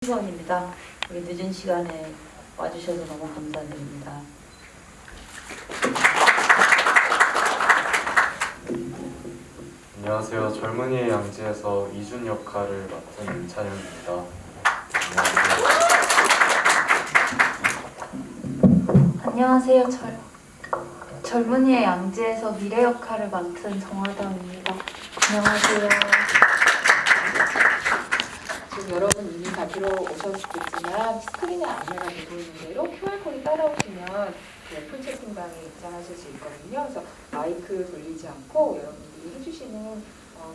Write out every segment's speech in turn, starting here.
수원입니다. 우리 늦은 시간에 와주셔서 너무 감사드립니다. 안녕하세요. 젊은이의 양지에서 이준 역할을 맡은 임찬영입니다. 안녕하세요. 젊은이의 양지에서 미래 역할을 맡은 정화담입니다. 안녕하세요. 지금 여러분 이미 다 들어오셨겠지만 스크린에 안내가 되고 있는 대로 QR코드 따라오시면 폰 채팅방에 입장하실 수 있거든요. 그래서 마이크 돌리지 않고 여러분들이 해주시는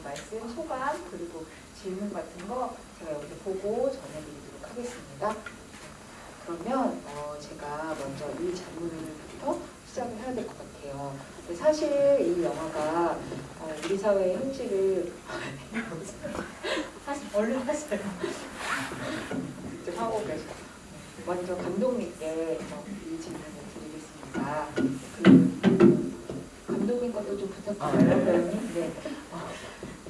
말씀, 소감, 그리고 질문 같은 거 제가 여기서 보고 전해드리도록 하겠습니다. 그러면 제가 먼저 이 질문부터 시작을 해야 될 것 같아요. 근데 사실 이 영화가 우리 사회의 현실을 얼른 하세요. 직접 하고 계셔. 먼저 감독님께 이 질문을 드리겠습니다. 감독님 것도 좀 부탁드려요, 배우님. 네.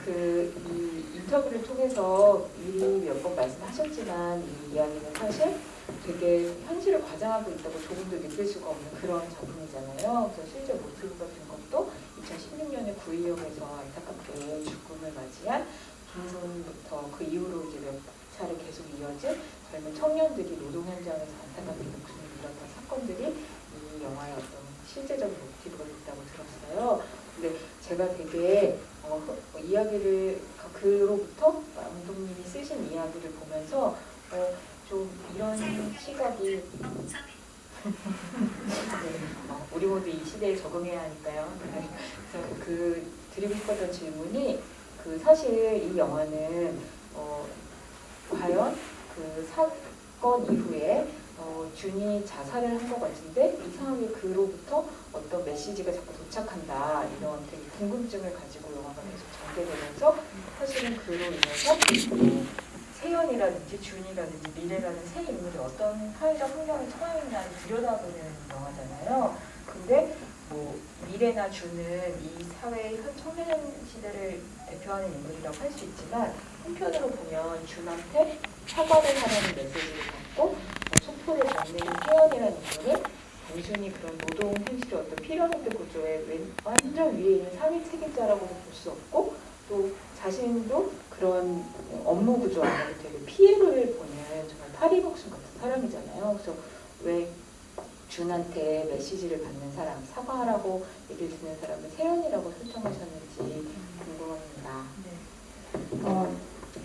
이 인터뷰를 통해서 미리 몇 번 말씀하셨지만 이 이야기는 사실 되게 현실을 과장하고 있다고 조금도 느낄 수가 없는 그런 작품이잖아요. 그래서 실제 모티브가 된 것도 2016년에 구의역에서 안타깝게 죽음을 맞이한 김손부터 그 이후로 이제 몇 차례 계속 이어진 젊은 청년들이 노동 현장에서 안타깝게 목숨을 잃었던 사건들이 이 영화의 어떤 실제적인 모티브가 됐다고 들었어요. 근데 제가 되게 이야기를 그로부터 감독님이 쓰신 이야기를 보면서 좀 이런 시각이 우리 모두 이 시대에 적응해야 하니까요. 그래서 드리고 싶었던 질문이 사실 이 영화는 과연 그 사건 이후에 준이 자살을 한 것 같은데 이상하게 그로부터 어떤 메시지가 자꾸 도착한다 이런 되게 궁금증을 가지고 영화가 계속 전개되면서 사실은 그로 인해서 세연이라든지 준이라든지 미래라는 새 인물이 어떤 사회적 환경에 처해 있나를 들여다보는 영화잖아요. 근데 미래나 준은 이 사회의 현 청년 시대를 대표하는 인물이라고 할 수 있지만 한편으로 보면 준한테 사과를 하라는 메시지를 받고 소포를 받는 세연이라는 인물은 단순히 그런 노동 현실의 어떤 피라미드 구조의 완전 위에 있는 상위 책임자라고도 볼 수 없고 또 자신도 그런 업무 구조 안에 되게 피해를 보는 정말 파리목숨 같은 사람이잖아요. 그래서 왜 준한테 메시지를 받는 사람, 사과하라고 얘기를 듣는 사람을 세연이라고 설정하셨는지 궁금합니다.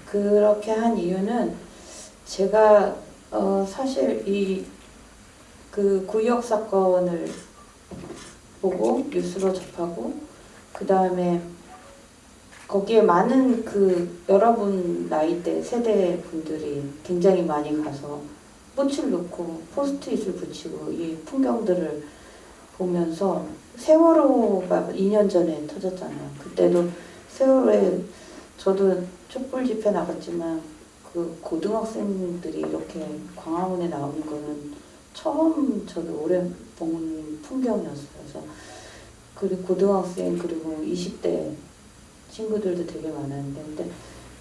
그렇게 한 이유는 제가 사실 그 구의역 사건을 보고 뉴스로 접하고 그 다음에 거기에 많은 여러분 나이대 세대 분들이 굉장히 많이 가서 꽃을 놓고 포스트잇을 붙이고 이 풍경들을 보면서 세월호가 2년 전에 터졌잖아요. 그때도 세월호에 저도 촛불 집회 나갔지만 그 고등학생들이 이렇게 광화문에 나오는 거는 처음 저도 오래 본 풍경이었어요. 그래서 그리고 고등학생 그리고 20대 친구들도 되게 많았는데 근데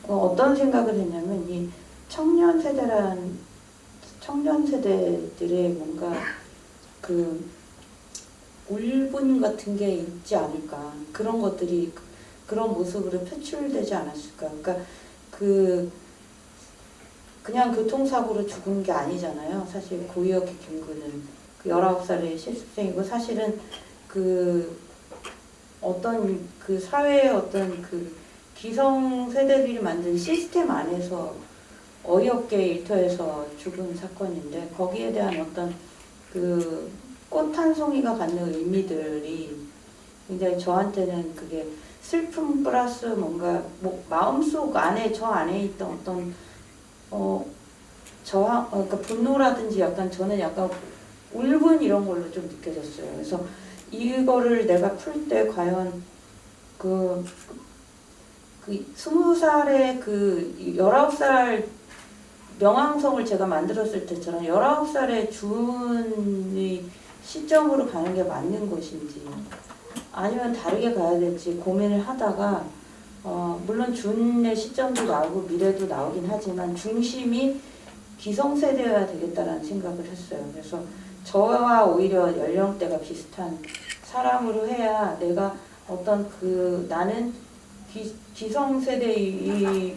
어떤 생각을 했냐면 이 청년 세대들의 뭔가 울분 같은 게 있지 않을까 그런 것들이 그런 모습으로 표출되지 않았을까 그러니까 그냥 교통사고로 죽은 게 아니잖아요. 사실 구의역의 김구는 19살의 실습생이고 사실은 어떤 사회의 어떤 기성 세대들이 만든 시스템 안에서 어이없게 일터에서 죽은 사건인데 거기에 대한 어떤 꽃 한 송이가 갖는 의미들이 굉장히 저한테는 그게 슬픔 플러스 뭔가 마음속 안에 저 안에 있던 어떤 그러니까 분노라든지 저는 약간 울분 이런 걸로 좀 느껴졌어요. 그래서 이거를 내가 풀 때 과연 20살의 19살 명왕성을 제가 만들었을 때처럼 19살의 준의 시점으로 가는 게 맞는 것인지 아니면 다르게 가야 될지 고민을 하다가 물론 준의 시점도 나오고 미래도 나오긴 하지만 중심이 기성세대여야 되겠다라는 생각을 했어요. 그래서 저와 오히려 연령대가 비슷한 사람으로 해야 내가 어떤 나는 기성세대에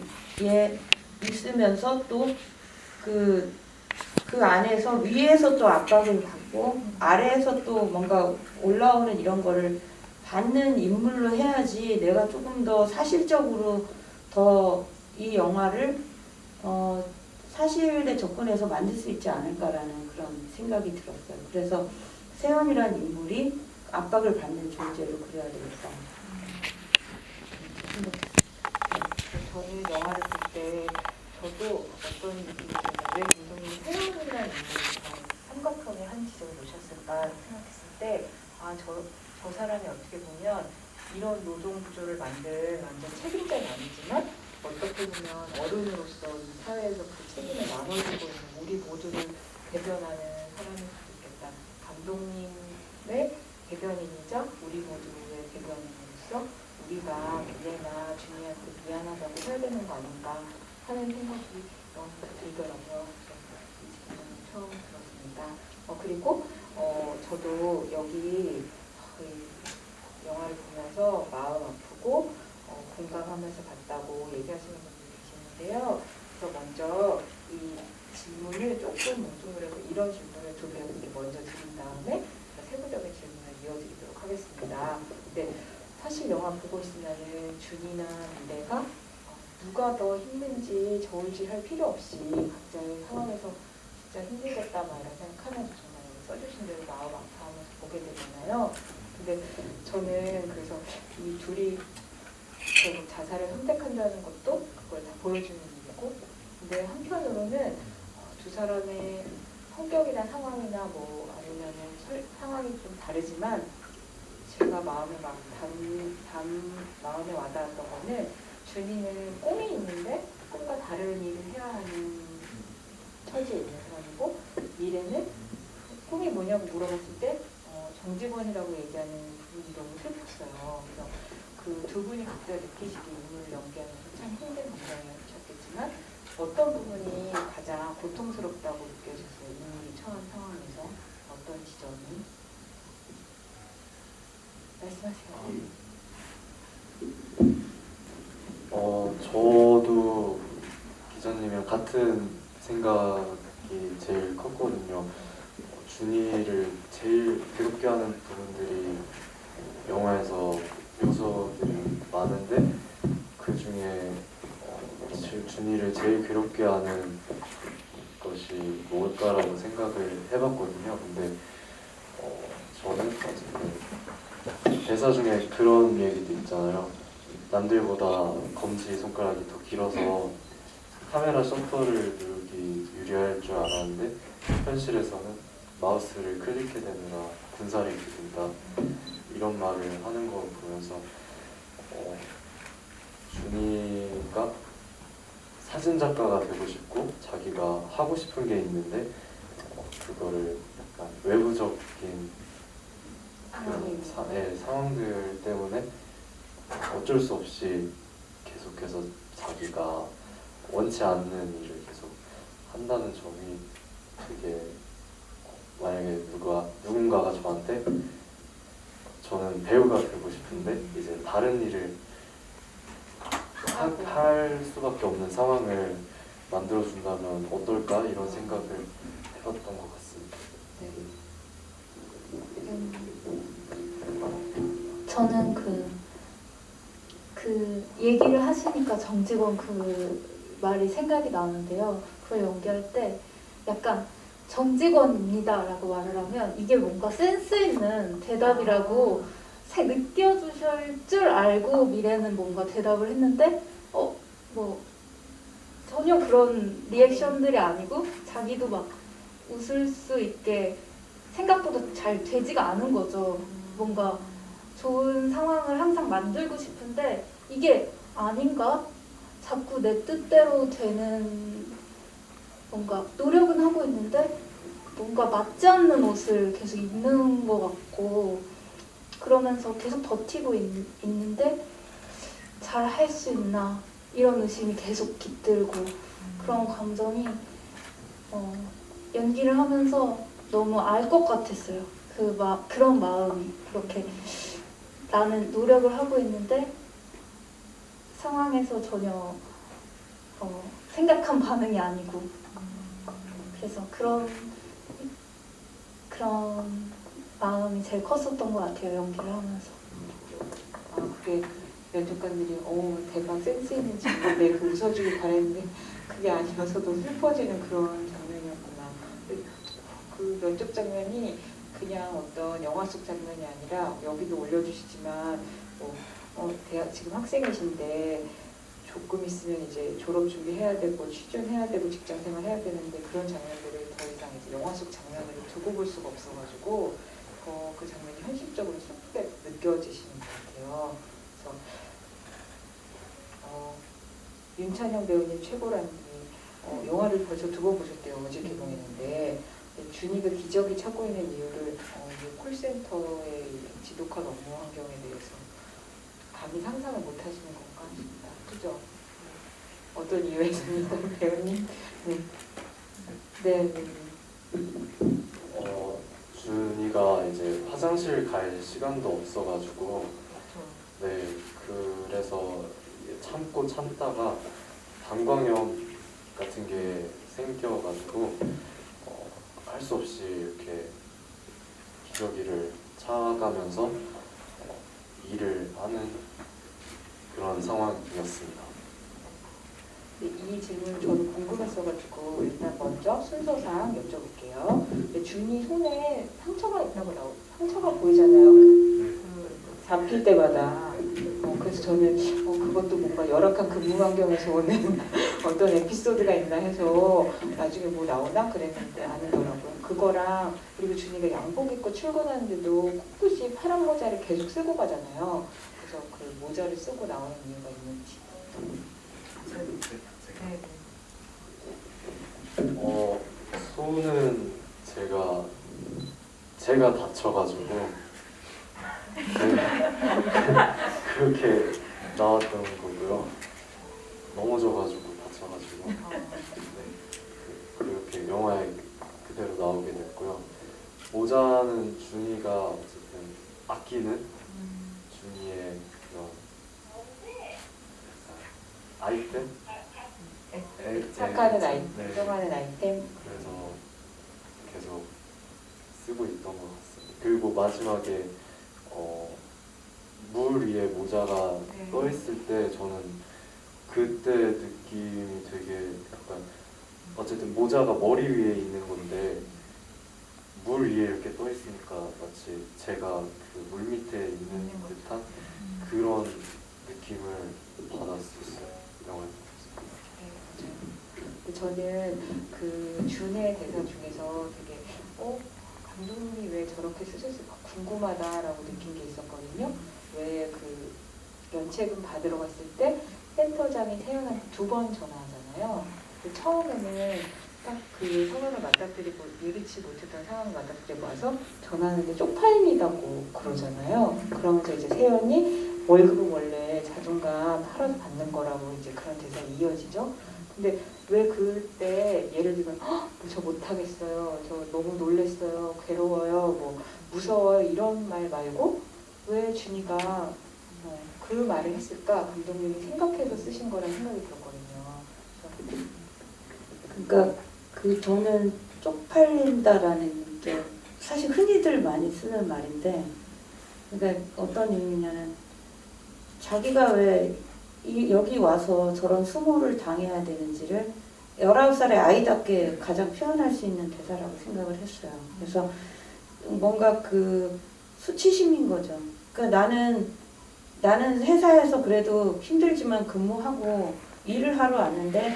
있으면서 또 그 안에서 위에서 또 압박을 받고 아래에서 또 뭔가 올라오는 이런 거를 받는 인물로 해야지 내가 조금 더 사실적으로 더 이 영화를 사실에 접근해서 만들 수 있지 않을까라는 그런 생각이 들었어요. 그래서 세연이라는 인물이 압박을 받는 존재로 그려야 되겠다. 저는 영화를 볼 때 저도 어떤 느낌이 들었는데 왜 감독님이 세연이라는 인물을 삼각형의 한 지점에 놓으셨을까 생각했을 때 저 사람이 어떻게 보면 이런 노동 구조를 만든 완전 책임자는 아니지만 어떻게 보면 어른으로서 이 사회에서 그 책임을 나눠주고 있는 우리 모두를 대변하는 사람일 수도 있겠다. 감독님의 대변인이자 우리 모두의 대변인으로서 우리가 미래나 준이한테 미안하다고 해야 되는 거 아닌가 하는 생각이 들더라고요. 이 질문을 처음 들었습니다. 그리고 저도 여기 영화를 보면서 마음 아프고 공감하면서 봤다고 얘기하시는 분들이 계시는데요. 그래서 먼저 이 질문을 조금 뭉뚱그려서 이런 질문을 두 배우께 먼저 드린 다음에 세부적인 질문을 이어드리도록 하겠습니다. 근데 사실 영화 보고 있으면은 준이나 미래가 누가 더 힘든지 저울질할 필요 없이 각자의 상황에서 진짜 힘들겠다 말이라 생각하면서 정말 써주신 대로 마음 아파하면서 보게 되잖아요. 근데 저는 그래서 이 둘이 결국 자살을 선택한다는 것도 그걸 다 보여주는 일이고, 근데 한편으로는 두 사람의 성격이나 상황이나 뭐 아니면은 상황이 좀 다르지만 제가 마음에 와닿았던 거는 준이는 꿈이 있는데 꿈과 다른 일을 해야 하는 처지에 있는 사람이고, 미래는 꿈이 뭐냐고 물어봤을 때 정직원이라고 얘기하는 부분이 너무 슬펐어요. 그래서 그 두 분이 각자 느끼시기 인물을 연기하면서 참 힘든 감정이셨겠지만 어떤 부분이 가장 고통스럽다고 느껴졌어요? 인물이 처한 상황에서 어떤 지점이? 말씀하세요. 저도 기자님이랑 같은 생각이 제일 컸거든요. 준이를 제일 괴롭게 하는 부분들이 영화에서 요소들이 많은데 그 중에 준이를 제일 괴롭게 하는 것이 뭘까라고 생각을 해봤거든요. 근데 저는 어쨌든 대사 중에 그런 얘기도 있잖아요. 남들보다 검지 손가락이 더 길어서 카메라 셔터를 누르기 유리할 줄 알았는데 현실에서는 마우스를 클릭해대느라 군살이 기른다, 이런 말을 하는 거 보면서 준이가 사진작가가 되고 싶고 자기가 하고 싶은 게 있는데 그거를 약간 외부적인 상황들 때문에 어쩔 수 없이 계속해서 자기가 원치 않는 일을 계속 한다는 점이 되게, 만약에 누군가가 저한테 저는 배우가 되고 싶은데 이제 다른 일을 할 수밖에 없는 상황을 만들어준다면 어떨까, 이런 생각을 해봤던 것 같습니다. 저는 그 얘기를 하시니까 정직원 그 말이 생각이 나는데요. 그걸 연기할 때 약간 정직원입니다 라고 말을 하면 이게 뭔가 센스 있는 대답이라고 느껴주실 줄 알고 미래는 뭔가 대답을 했는데 뭐 전혀 그런 리액션들이 아니고 자기도 막 웃을 수 있게 생각보다 잘 되지가 않은 거죠. 뭔가 좋은 상황을 항상 만들고 싶은데 이게 아닌가? 자꾸 내 뜻대로 되는, 뭔가 노력은 하고 있는데 뭔가 맞지 않는 옷을 계속 입는 것 같고 그러면서 계속 버티고 있는데 잘 할 수 있나, 이런 의심이 계속 깃들고 그런 감정이 연기를 하면서 너무 알 것 같았어요. 그런 마음이 그렇게 나는 노력을 하고 있는데 상황에서 전혀 생각한 반응이 아니고 그래서 그런 마음이 제일 컸었던 것 같아요. 연기를 하면서. 그게 연출관들이 대박 센스 있는 친구인데 그 웃어주길 바랬는데 그게 아니어서도 슬퍼지는 그런 장면이었구나. 그 면접 장면이 그냥 어떤 영화 속 장면이 아니라 여기도 올려주시지만 지금 학생이신데 조금 있으면 이제 졸업 준비해야 되고 취준해야 되고 직장생활 해야 되는데 그런 장면들을 더 이상 이제 영화 속 장면으로 두고 볼 수가 없어가지고 그 장면이 현실적으로 슬프게 느껴지시는 것 같아요. 그래서 윤찬영 배우님 최고라는 분이 영화를 벌써 2번 보셨대요. 어제 개봉했는데 준이가 기저귀 찾고 있는 이유를 이 콜센터의 지독한 업무 환경에 대해서 감히 상상을 못 하시는 건가 싶다. 그죠? 어떤 이유에서입니까, 배우님? 네. 준이가 이제 화장실 갈 시간도 없어가지고 네 그래서 참고 참다가 방광염 같은 게 생겨가지고 할 수 없이 이렇게 기저귀를 차가면서 일을 하는 그런 상황이었습니다. 이 질문 저도 궁금했어가지고 일단 먼저 순서상 여쭤볼게요. 준이 손에 상처가 있다고 상처가 보이잖아요. 잡힐 때마다. 그래서 저는 그것도 뭔가 열악한 근무 환경에서 오는 어떤 에피소드가 있나 해서 나중에 뭐 나오나 그랬는데 아니더라고요. 그거랑 그리고 준이가 양복 입고 출근하는데도 꿋꿋이 파란 모자를 계속 쓰고 가잖아요. 그래서 그 모자를 쓰고 나오는 이유가 있는지. 손은 제가 다쳐가지고 그렇게 나왔던 거고요. 넘어져가지고 다쳐가지고 그렇게 영화에 그대로 나오게 됐고요. 모자는 준이가 어쨌든 아끼는 준이의 그런 아이템? 착하는 아이템, 네. 인정하는 아이템. 그래서 계속 쓰고 있던 것 같습니다. 그리고 마지막에 물 위에 모자가 네. 떠 있을 때 저는 그때 느낌이 되게 약간 어쨌든 모자가 머리 위에 있는 건데 물 위에 이렇게 떠 있으니까 마치 제가 그 물 밑에 있는 듯한 그런 느낌을 받았었어요. 영화를 네, 저는 그 준의 대사 중에서 되게 감독님이 왜 저렇게 쓰셨을까 궁금하다라고 느낀 게 있었거든요. 왜 그 면책은 받으러 갔을 때 센터장이 태연한테 2번 전화하잖아요. 처음에는 딱 그 상황을 맞닥뜨리고 예기치 못했던 상황을 맞닥뜨리고 와서 전화하는데 쪽팔리다고 그러잖아요. 그러면서 이제 세연이 월급은 원래 자존감 팔아서 받는 거라고 이제 그런 대사가 이어지죠. 근데 왜 그때 예를 들면 저 못하겠어요, 저 너무 놀랬어요, 괴로워요, 뭐 무서워요 이런 말 말고 왜 준이가 그 말을 했을까 감독님이 생각해서 쓰신 거라는 생각이 들었거든요. 그러니까 저는 쪽팔린다라는 게 사실 흔히들 많이 쓰는 말인데, 그러니까 어떤 의미냐면 자기가 왜 여기 와서 저런 수모를 당해야 되는지를 19살의 아이답게 가장 표현할 수 있는 대사라고 생각을 했어요. 그래서 뭔가 그 수치심인 거죠. 그러니까 나는 회사에서 그래도 힘들지만 근무하고 일을 하러 왔는데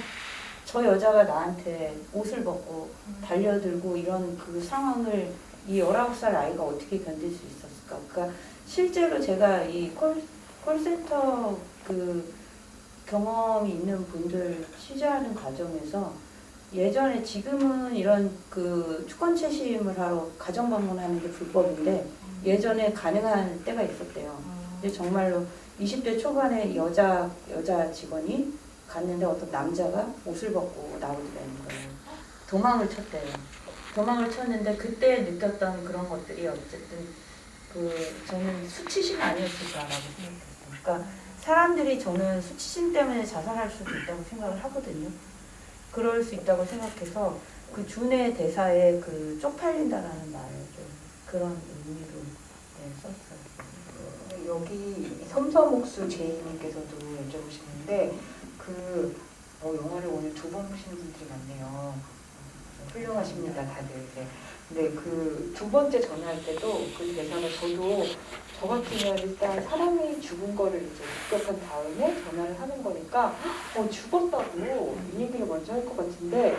저 여자가 나한테 옷을 벗고 달려들고 이런 그 상황을 이 19살 아이가 어떻게 견딜 수 있었을까? 그러니까 실제로 제가 이 콜센터 그 경험이 있는 분들 취재하는 과정에서 예전에 지금은 이런 그 주권 채심을 하러 가정 방문하는 게 불법인데 예전에 가능한 때가 있었대요. 근데 정말로 20대 초반에 여자 직원이 갔는데 어떤 남자가 옷을 벗고 나오더라는 거예요. 도망을 쳤대요. 도망을 쳤는데 그때 느꼈던 그런 것들이 어쨌든 저는 수치심 아니었을까라고 생각했어요. 그러니까 사람들이 저는 수치심 때문에 자살할 수도 있다고 생각을 하거든요. 그럴 수 있다고 생각해서 그 준의 대사에 그 쪽팔린다라는 말을 좀 그런 의미로 썼어요. 여기 섬섬옥수 제이님께서도 여쭤보시는데 영화를 오늘 두 번 보시는 분들이 많네요. 훌륭하십니다, 다들. 네. 근데 그 두 번째 전화할 때도 그 대사가 저도 저 같으면 일단 사람이 죽은 거를 이제 목격한 다음에 전화를 하는 거니까 죽었다고 이 얘기를 먼저 할 것 같은데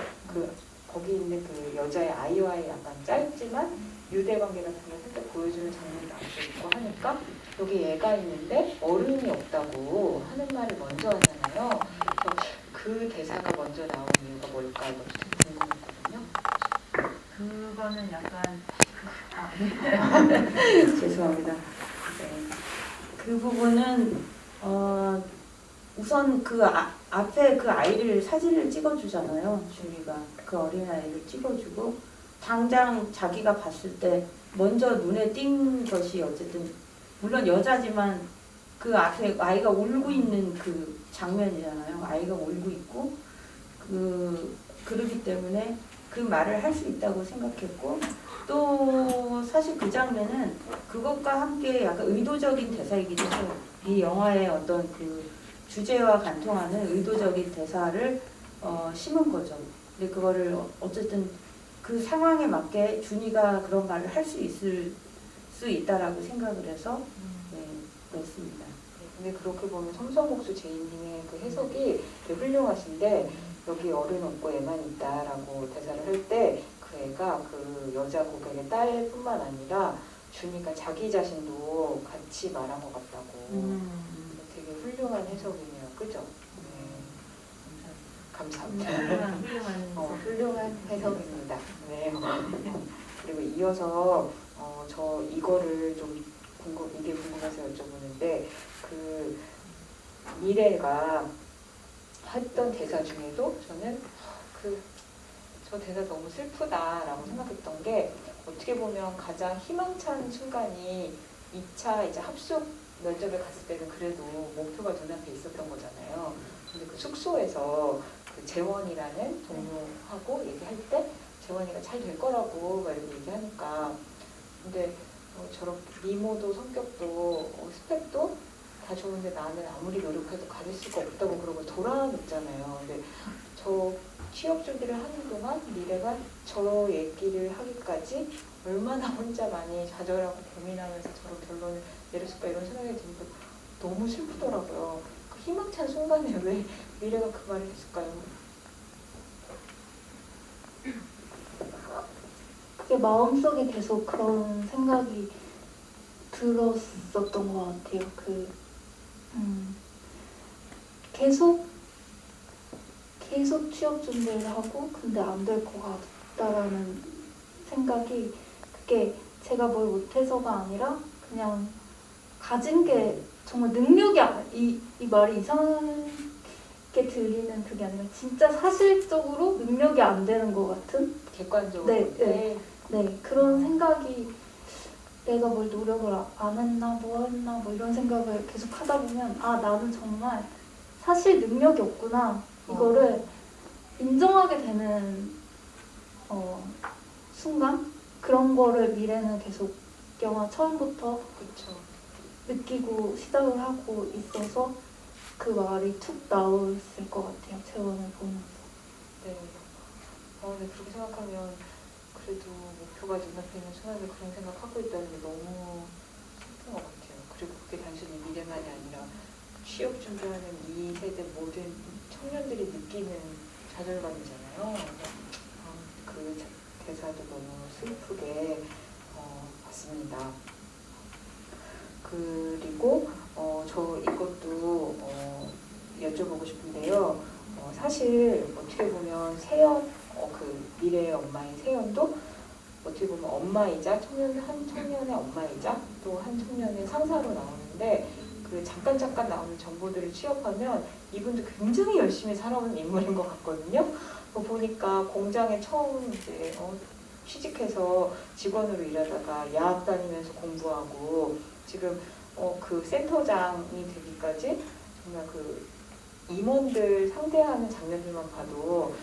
거기 있는 그 여자의 아이와의 약간 짧지만 유대 관계 같은 걸 살짝 보여주는 장면이 나오고 하니까 여기 애가 있는데 어른이 없다고 하는 말을 먼저 하잖아요. 그래서 그 대사가 먼저 나온 이유가 뭘까 이것도 되게 궁금했거든요. 그거는 약간 죄송합니다. 네. 그 부분은 우선 그 앞에 그 아이를 사진을 찍어주잖아요. 준이가 그 어린아이를 찍어주고 당장 자기가 봤을 때 먼저 눈에 띈 것이 어쨌든 물론 여자지만 그 앞에 아이가 울고 있는 그 장면이잖아요. 아이가 울고 있고 그러기 때문에 그 말을 할 수 있다고 생각했고 또 사실 그 장면은 그것과 함께 약간 의도적인 대사이기도 해요. 이 영화의 어떤 그 주제와 간통하는 의도적인 대사를 심은 거죠. 근데 그거를 어쨌든 그 상황에 맞게 준이가 그런 말을 할 수 있을 수 있다라고 생각을 해서 냈습니다. 근데 그렇게 보면 섬섬옥수 제이님의 그 해석이 되게 훌륭하신데 여기 어른 없고 애만 있다라고 대사를 할 때 그 애가 그 여자 고객의 딸뿐만 아니라 준이가 자기 자신도 같이 말한 것 같다고. 되게 훌륭한 해석이네요. 그죠? 네. 감사합니다. 훌륭한 해석입니다. 네. 그리고 이어서 저 이거를 좀 이게 궁금해서 여쭤보는데 그 미래가 했던 대사 중에도 저는 저 대사 너무 슬프다라고 생각했던 게 어떻게 보면 가장 희망찬 순간이 2차 이제 합숙 면접을 갔을 때는 그래도 목표가 눈앞에 있었던 거잖아요. 근데 그 숙소에서 그 재원이라는 동료하고 얘기할 때 재원이가 잘 될 거라고 막 이렇게 얘기하니까 근데 저렇게 미모도 성격도 스펙도 다 좋은데 나는 아무리 노력해도 가질 수가 없다고 그러고 돌아눕잖아요. 근데 저 취업 준비를 하는 동안 미래가 저 얘기를 하기까지 얼마나 혼자 많이 좌절하고 고민하면서 저런 결론을 내렸을까 이런 생각이 들면서 너무 슬프더라고요. 그 희망찬 순간에 왜 미래가 그 말을 했을까요? 그게 마음속에 계속 그런 생각이 들었었던 것 같아요. 계속 취업 준비를 하고 근데 안 될 것 같다라는 생각이 그게 제가 뭘 못해서가 아니라 그냥 가진 게 정말 능력이 이 말이 이상하게 들리는 그게 아니라 진짜 사실적으로 능력이 안 되는 것 같은 객관적으로 네, 그런 생각이 내가 뭘 노력을 안 했나 뭐 했나 뭐 이런 생각을 계속 하다 보면 나는 정말 사실 능력이 없구나 이거를 인정하게 되는 순간 그런 거를 미래는 계속 영화 처음부터 그쵸. 느끼고 시작을 하고 있어서 그 말이 툭 나왔을 것 같아요. 재원을 보면서. 네. 근데 그렇게 생각하면 그래도 목표가 눈앞에 있는 순간에 그런 생각하고 있다는 게 너무 슬픈 것 같아요. 그리고 그게 단순히 미래만이 아니라 취업 준비하는 이 세대 모든 청년들이 느끼는 좌절감이잖아요. 그 대사도 너무 슬프게 봤습니다. 그리고 저 이것도 여쭤보고 싶은데요. 사실 어떻게 보면 세연 그 미래의 엄마인 세연도 어떻게 보면 엄마이자 한 청년의 엄마이자 또 한 청년의 상사로 나오는데 그 잠깐 나오는 정보들을 취업하면 이분도 굉장히 열심히 살아온 인물인 것 같거든요. 보니까 공장에 처음 이제 취직해서 직원으로 일하다가 야학 다니면서 공부하고 지금 그 센터장이 되기까지 정말 그 임원들 상대하는 장면들만 봐도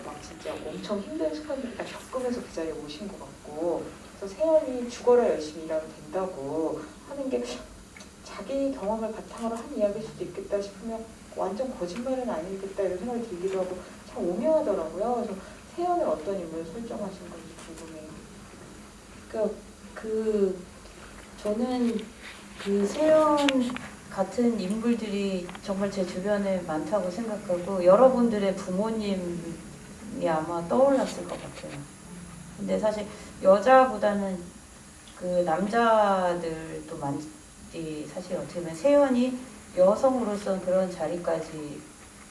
막 진짜 엄청 힘든 순간들을 다 겪으면서 그 자리에 오신 것 같고, 그래서 세연이 죽어라 열심히 일하면 된다고 하는 게 자기 경험을 바탕으로 한 이야기일 수도 있겠다 싶으면 완전 거짓말은 아니겠다 이런 생각이 들기도 하고 참 오묘하더라고요. 그래서 세연을 어떤 인물을 설정하신 건지 궁금해요. 저는 그 세연 같은 인물들이 정말 제 주변에 많다고 생각하고 여러분들의 부모님이 아마 떠올랐을 것 같아요. 근데 사실 여자보다는 그 남자들도 많지, 사실 어떻게 보면 세연이 여성으로서 그런 자리까지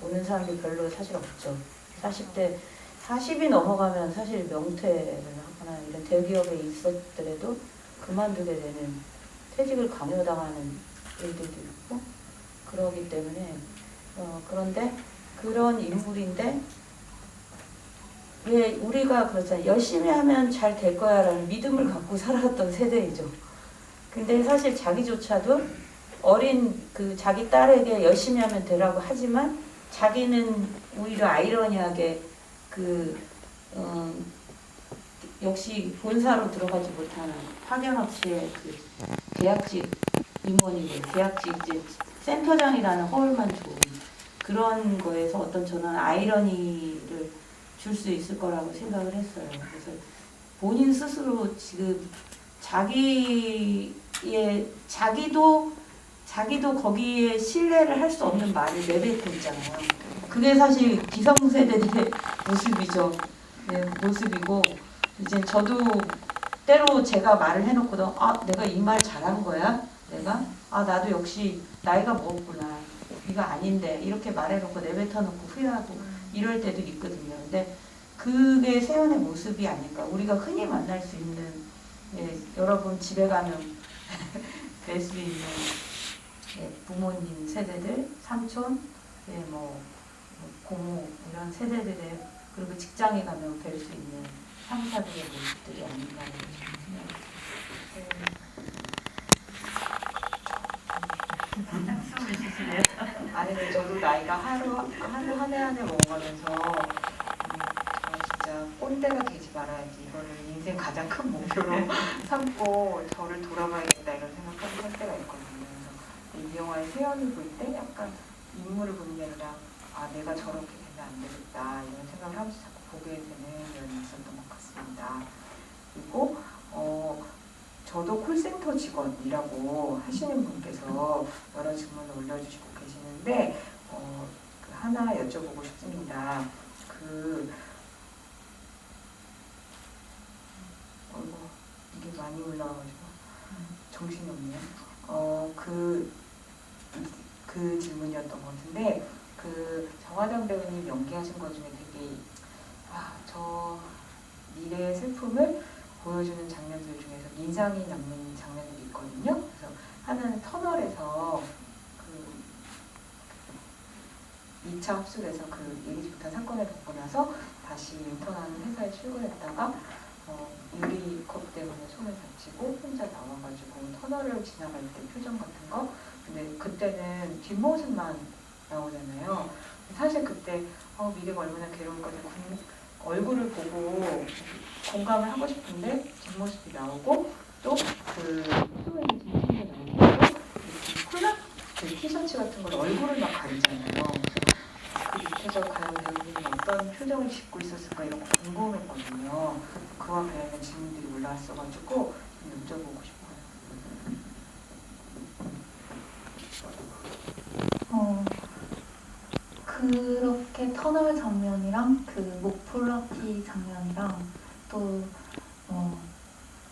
오는 사람이 별로 사실 없죠. 40이 넘어가면 사실 명퇴를 하거나 이런 대기업에 있었더라도 그만두게 되는, 퇴직을 강요당하는 일들도 있고 그러기 때문에 그런데 그런 인물인데 왜 우리가 그렇잖아요. 열심히 하면 잘 될 거야 라는 믿음을 갖고 살아왔던 세대이죠. 근데 사실 자기조차도 어린 그 자기 딸에게 열심히 하면 되라고 하지만 자기는 오히려 아이러니하게 역시 본사로 들어가지 못하는 확연업체의 그 계약직 임원이고 계약직 이제 센터장이라는 허울만 좋은 그런 거에서 어떤 저는 아이러니를 줄 수 있을 거라고 생각을 했어요. 그래서 본인 스스로 지금 자기도 거기에 신뢰를 할 수 없는 말을 내뱉고 있잖아요. 그게 사실 기성세대들의 모습이죠. 네, 모습이고 이제 저도 때로 제가 말을 해놓고도 내가 이 말 잘한 거야? 나도 역시 나이가 먹었구나. 이거 아닌데 이렇게 말해놓고 내뱉어놓고 후회하고 이럴 때도 있거든요. 근데 그게 세연의 모습이 아닐까. 우리가 흔히 만날 수 있는, 여러분 집에 가면 뵐 수 있는 부모님 세대들, 삼촌, 고모 이런 세대들의, 그리고 직장에 가면 뵐 수 있는 상사들의 모습들이 아닌가 생각합니다. 아니 근데 저도 나이가 하루 한 해 먹어가면서 진짜 꼰대가 되지 말아야지, 이거를 인생 가장 큰 목표로 삼고 저를 돌아봐야겠다 이런 생각하는 할 때가 있거든요. 그래서 이 영화의 세연을 볼 때 약간 인물을 보는 게 아니라 내가 저렇게 되면 안 되겠다 이런 생각을 하면서 자꾸 보게 되는 면이 있었던 것 같습니다. 그리고 저도 콜센터 직원이라고 하시는 분께서 여러 질문을 올려주시고 계시는데 그 하나 여쭤보고 싶습니다. 이게 많이 올라와가지고 정신이 없네요. 그 질문이었던 것 같은데 정하정 배우님 연기하신 것 중에 되게 저 미래의 슬픔을 보여주는 장면들 중에서 인상이 남는 장면들이 있거든요. 그래서 하나는 터널에서 2차 합숙에서 예기치 못한 사건을 겪고 나서 다시 인턴하는 회사에 출근했다가 유리컵 때문에 손을 다치고 혼자 나와가지고 터널을 지나갈 때 표정 같은 거. 근데 그때는 뒷모습만 나오잖아요. 사실 그때 미래가 얼마나 괴로울까 얼굴을 보고 공감을 하고 싶은데 뒷모습이 나오고 또 수에 있는 친구가 나오고 콜라 티셔츠 같은 걸 얼굴을 막 가리잖아요. 그 밑에서 과연 배우님이 어떤 표정을 짓고 있었을까 이런 거 궁금했거든요. 그와 관련된 질문들이 올라왔어가지고 좀 여쭤보고 싶어요. 그렇게 터널 장면이랑 그 목폴라피 장면이랑 또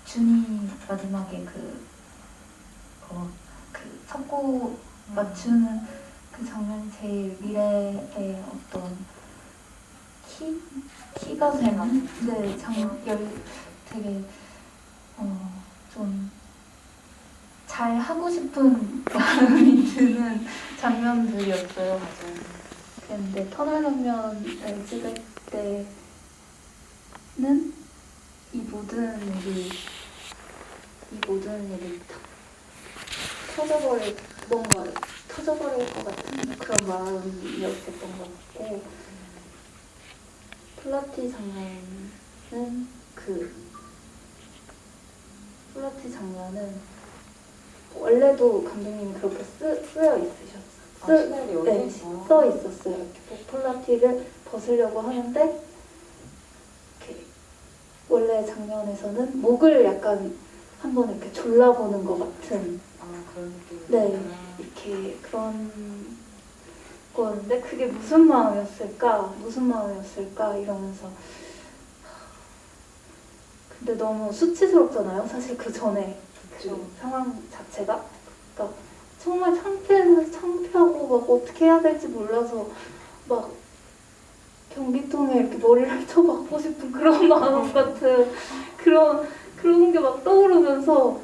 준이 마지막에 그 석고 맞추는 그 장면이 제일 미래의 어떤 키가 되는 되게 좀 잘 하고 싶은 마음이 드는 장면들이었어요. 맞아요. 근데 터널 장면을 찍을 때는 이분 모든 일이 터져버릴 뭔가 터져버릴 것 같은 그런 마음이었었던 것 같고 플라티 장면은 원래도 감독님이 그렇게 쓰여 있으셨어요. 시나리오에? 네, 써 있었어요. 이렇게 플라티를 벗으려고 하는데 이렇게 원래 장면에서는 목을 약간 한번 이렇게 졸라보는 것 같은 그런 느낌. 네 이렇게 그런 거였는데 그게 무슨 마음이었을까 이러면서 근데 너무 수치스럽잖아요. 사실 그 전에 그 상황 자체가 그러니까 정말 창피하고 막 어떻게 해야 될지 몰라서 막 변기통에 이렇게 머리를 쳐박고 싶은 그런 마음 같은 그런 게 막 떠오르면서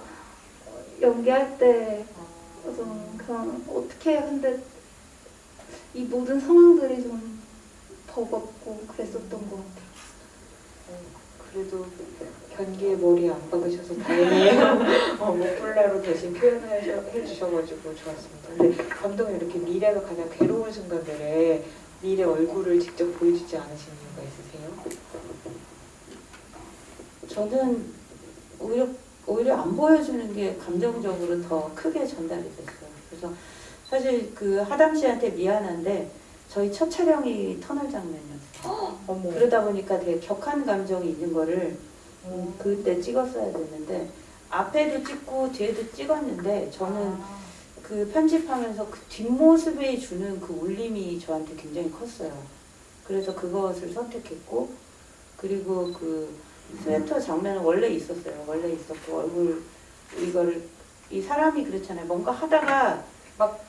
연기할 때 좀 그냥 어떻게 근데 이 모든 상황들이 좀 버겁고 그랬었던 것 같아요. 그래도 변기에 머리 안 박으셔서 다행이에요. 목폴라로 대신 해주셔가지고 좋았습니다. 근데 감독님 이렇게 미래가 가장 괴로운 순간들에 미래 얼굴을 직접 보여주지 않으신 이유가 있으세요? 저는 오히려 안 보여주는 게 감정적으로 더 크게 전달이 됐어요. 그래서 사실 그 하담 씨한테 미안한데 저희 첫 촬영이 터널 장면이었어요. 어머. 그러다 보니까 되게 격한 감정이 있는 거를 그때 찍었어야 됐는데 앞에도 찍고 뒤에도 찍었는데 저는 그 편집하면서 그 뒷모습에 주는 그 울림이 저한테 굉장히 컸어요. 그래서 그것을 선택했고 그리고 그 스웨터 장면은 원래 있었어요. 원래 있었고 얼굴 이거를 이 사람이 그렇잖아요. 뭔가 하다가 막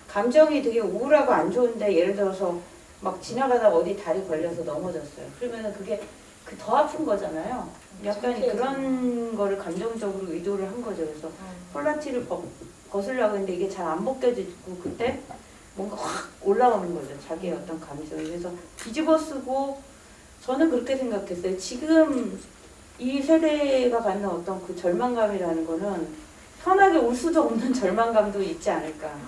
감정이 되게 우울하고 안 좋은데 예를 들어서 막 지나가다가 어디 다리 걸려서 넘어졌어요. 그러면은 그게 더 아픈 거잖아요. 약간 그런 거를 감정적으로 의도를 한 거죠. 그래서 폴라티를 벗으려고 했는데 이게 잘 안 벗겨지고 그때 뭔가 확 올라오는 거죠. 자기의 어떤 감정이. 그래서 뒤집어 쓰고 저는 그렇게 생각했어요. 지금 이 세대가 갖는 어떤 그 절망감이라는 거는 편하게 울 수도 없는 절망감도 있지 않을까.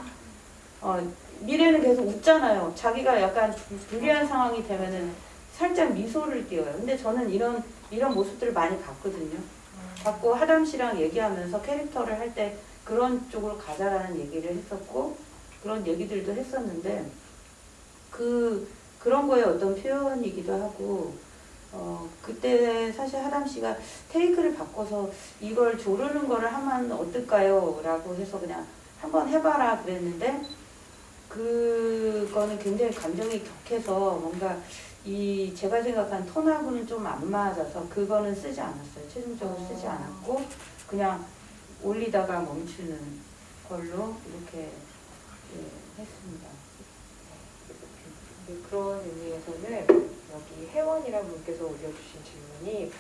미래는 계속 웃잖아요. 자기가 약간 불리한 상황이 되면은 살짝 미소를 띄어요. 근데 저는 이런 모습들을 많이 봤거든요. 봤고 하담 씨랑 얘기하면서 캐릭터를 할 때 그런 쪽으로 가자라는 얘기를 했었고 그런 얘기들도 했었는데 그런 거에 어떤 표현이기도 하고 그때 사실 하담 씨가 테이크를 바꿔서 이걸 조르는 거를 하면 어떨까요? 라고 해서 그냥 한번 해봐라 그랬는데 그거는 굉장히 감정이 격해서 뭔가 제가 생각한 톤하고는 좀 안 맞아서 그거는 쓰지 않았어요. 최종적으로 쓰지 않았고 그냥 올리다가 멈추는 걸로 이렇게 했습니다. 네, 그런 의미에서는 여기 혜원이라는 분께서 올려주신 질문이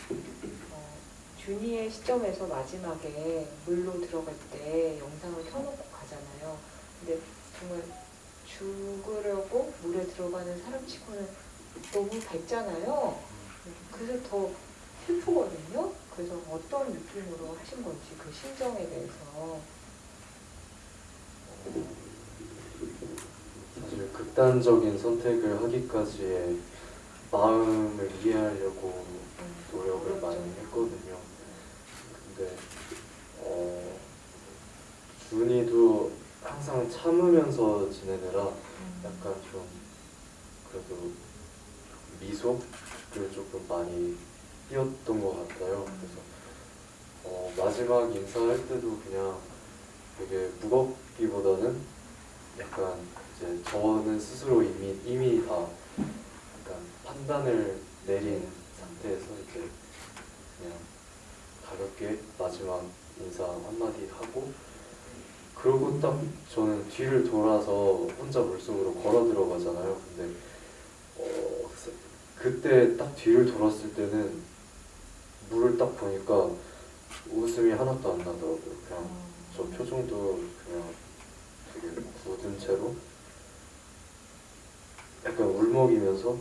준이의 시점에서 마지막에 물로 들어갈 때 영상을 켜놓고 가잖아요. 근데 정말 죽으려고 물에 들어가는 사람치고는 너무 밝잖아요. 그래서 더 슬프거든요. 그래서 어떤 느낌으로 하신 건지 그 심정에 대해서. 사실 극단적인 선택을 하기까지의 마음을 이해하려고 노력을 많이 했거든요. 근데 준이도 항상 참으면서 지내느라 약간 좀 그래도 미소를 조금 많이 띄었던 것 같아요. 그래서 마지막 인사할 때도 그냥 되게 무겁기보다는 약간 이제 저는 스스로 이미 다 약간 판단을 내린 상태에서 이제 그냥 가볍게 마지막 인사 한마디 하고 그러고 딱 저는 뒤를 돌아서 혼자 물속으로 걸어 들어가잖아요. 근데 그때 딱 뒤를 돌았을 때는 물을 딱 보니까 웃음이 하나도 안 나더라고요. 그냥 저 표정도 그냥 되게 굳은 채로 약간 울먹이면서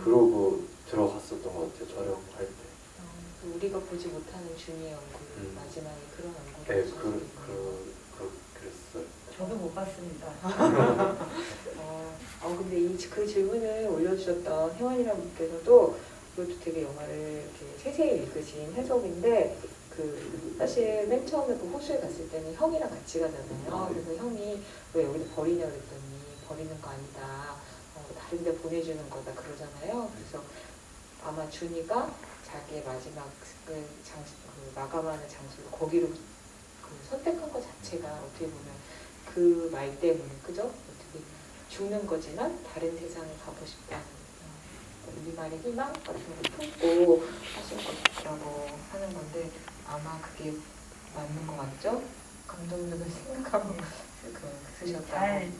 그러고 들어갔었던 것 같아요. 촬영할 때. 우리가 우리가 보지 못하는 준이의 얼굴 마지막에 그런 얼굴을 네, 보여주거든요. 그랬어요. 저도 못 봤습니다. 근데 그 질문을 올려주셨던 혜원이라는 분께서도 이것도 되게 영화를 이렇게 세세히 읽으신 해석인데 사실 맨 처음에 그 호수에 갔을 때는 형이랑 같이 가잖아요. 그래서 형이 왜 여기를 버리냐 그랬더니 버리는 거 아니다. 다른 데 보내주는 거다 그러잖아요. 그래서 아마 준이가 자기의 마지막 마감하는 장소를 거기로 선택한 것 자체가 어떻게 보면 그 말 때문에 그죠? 어떻게 죽는 거지만 다른 세상에 가고 싶다는 우리말의 희망 같은 걸 품고 하신 거라고 하는 건데 아마 그게 맞는 것 같죠? 감독님을 생각하고 쓰셨다고.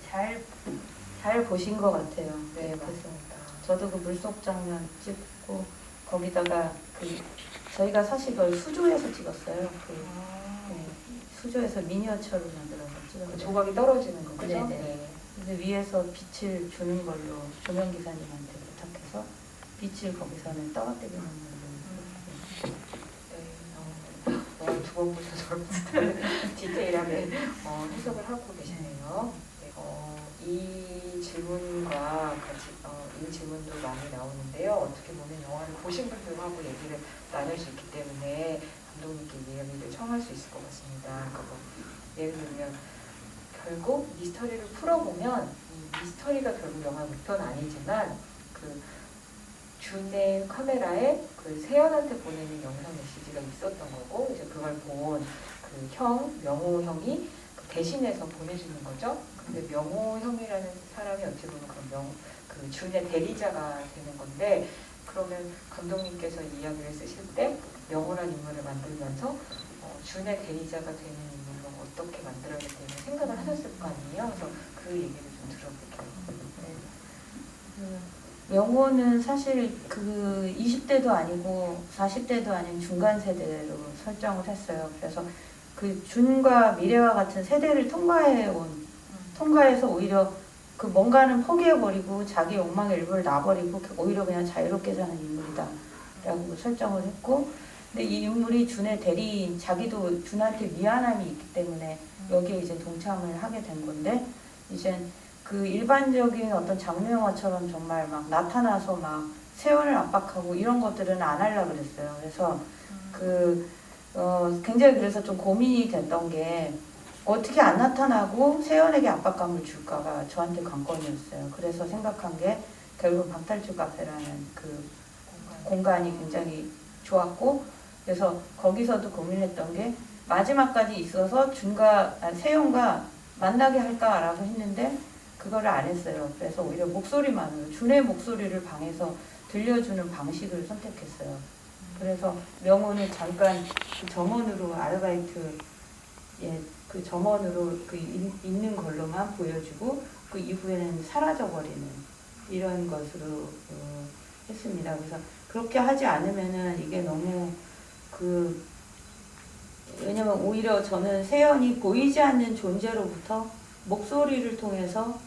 잘 보신 것 같아요. 네, 그래서 맞습니다. 저도 그 물속 장면 찍고 거기다가 저희가 사실 그걸 수조에서 찍었어요. 네, 수조에서 미니어처로 만들어서 찍었어요. 조각이 떨어지는 거 그죠? 네네. 근데 위에서 빛을 주는 걸로 조명 기사님한테 부탁해서 빛을 거기서는 떨어뜨리는 걸로. 두 번 보셔서 디테일하게 해석을 하고 계시네요. 이 질문과 같이 이 질문도 많이 나오는데요. 어떻게 보면 영화를 보신 분들하고 얘기를 나눌 수 있기 때문에 감독님께 이야기를 청할 수 있을 것 같습니다. 예를 들면 결국 미스터리를 풀어보면 이 미스터리가 결국 영화의 목표는 아니지만 준의 카메라에 세연한테 보내는 영상 메시지가 있었던 거고 이제 그걸 본 명호 형이 대신해서 보내주는 거죠. 근데 명호 형이라는 사람이 어떻게 보면 준의 대리자가 되는 건데 그러면 감독님께서 이야기를 쓰실 때 명호란 인물을 만들면서 준의 대리자가 되는 인물로 어떻게 만들어야겠다는 생각을 하셨을 거 아니에요. 그래서 그 얘기를 좀 들어볼게요. 명호는 사실 20대도 아니고 40대도 아닌 중간 세대로 설정을 했어요. 그래서 준과 미래와 같은 세대를 통과해서 오히려 뭔가는 포기해버리고 자기 욕망의 일부를 놔버리고 오히려 그냥 자유롭게 사는 인물이다 라고 설정을 했고 근데 이 인물이 준의 대리인 자기도 준한테 미안함이 있기 때문에 여기에 이제 동참을 하게 된 건데 이제 일반적인 어떤 장르 영화처럼 정말 막 나타나서 막 세연을 압박하고 이런 것들은 안 하려고 그랬어요. 그래서 굉장히 그래서 좀 고민이 됐던 게 어떻게 안 나타나고 세연에게 압박감을 줄까가 저한테 관건이었어요. 그래서 생각한 게 결국 방탈출 카페라는 공간이 굉장히 좋았고 그래서 거기서도 고민했던 게 마지막까지 있어서 세연과 만나게 할까라고 했는데 그거를 안 했어요. 그래서 오히려 목소리만으로 준의 목소리를 방에서 들려주는 방식을 선택했어요. 그래서 명호는 잠깐 점원으로 아르바이트 점원으로 있는 걸로만 보여주고 그 이후에는 사라져버리는 이런 것으로 했습니다. 그래서 그렇게 하지 않으면은 이게 너무 왜냐면 오히려 저는 세연이 보이지 않는 존재로부터 목소리를 통해서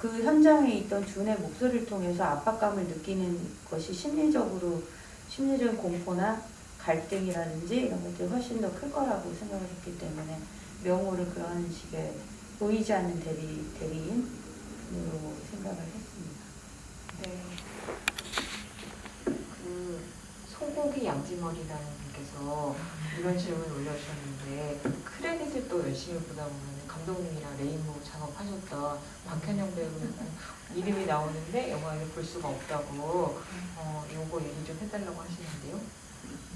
현장에 있던 준의 목소리를 통해서 압박감을 느끼는 것이 심리적인 공포나 갈등이라든지 이런 것들이 훨씬 더 클 거라고 생각을 했기 때문에 명호를 그런 식의 보이지 않는 대리인으로 생각을 했습니다. 네. 소고기 양지머리라는 분께서 이런 질문을 올려주셨는데 크레딧을 또 열심히 보다 보면 감독님이랑 레인보우 작업하셨던 박현영 배우는 이름이 나오는데 영화를 볼 수가 없다고 요거 얘기 좀 해달라고 하시는데요.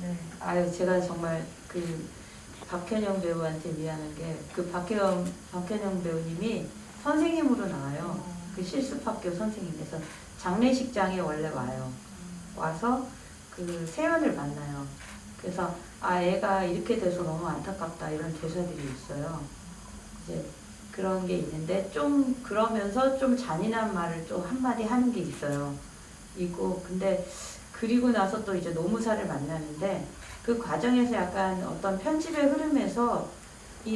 네. 제가 정말 박현영 배우한테 미안한 게 박현영 배우님이 선생님으로 나와요. 실습학교 선생님에서 장례식장에 원래 와서 세연을 만나요. 그래서 애가 이렇게 돼서 너무 안타깝다 이런 대사들이 있어요. 이제 그런 게 있는데 좀 그러면서 좀 잔인한 말을 또 한마디 하는 게 있어요. 근데 그리고 나서 또 이제 노무사를 만나는데 그 과정에서 약간 어떤 편집의 흐름에서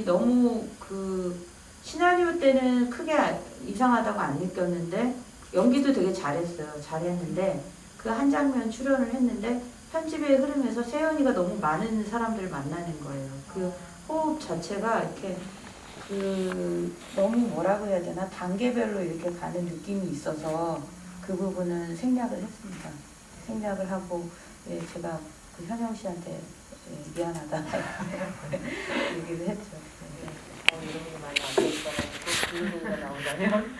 너무 시나리오 때는 크게 이상하다고 안 느꼈는데 연기도 되게 잘했어요. 잘했는데 그 한 장면 출연을 했는데 편집의 흐름에서 세연이가 너무 많은 사람들을 만나는 거예요. 그 호흡 자체가 이렇게 그 너무 뭐라고 해야 되나 단계별로 이렇게 가는 느낌이 있어서 그 부분은 생략을 했습니다. 생략을 하고 예, 제가 그 현영 씨한테 예, 미안하다 얘기를 했죠. 이런 게 많이 안 돼있어가지고 그 얘기가 나온다면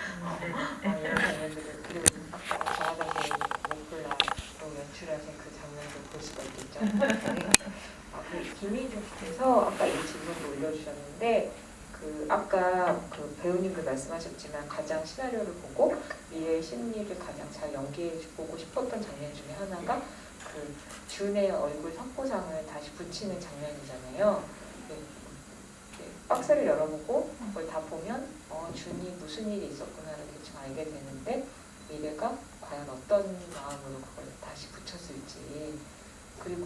이런 장면들을 그리고 아까 정하다님 목폴라로 연출하신 그 장면도 볼 수가 있겠죠. 네. 그 김희준 씨께서 아까 이 질문도 올려주셨는데 그 아까 그 배우님도 말씀하셨지만 가장 시나리오를 보고 미래의 심리를 가장 잘 연기해보고 싶었던 장면 중에 하나가 그 준의 얼굴 석고상을 다시 붙이는 장면이잖아요. 네. 박스를 열어보고 그걸 다 보면 준이 무슨 일이 있었구나를 대충 알게 되는데 미래가 과연 어떤 마음으로 그걸 다시 붙였을지 그리고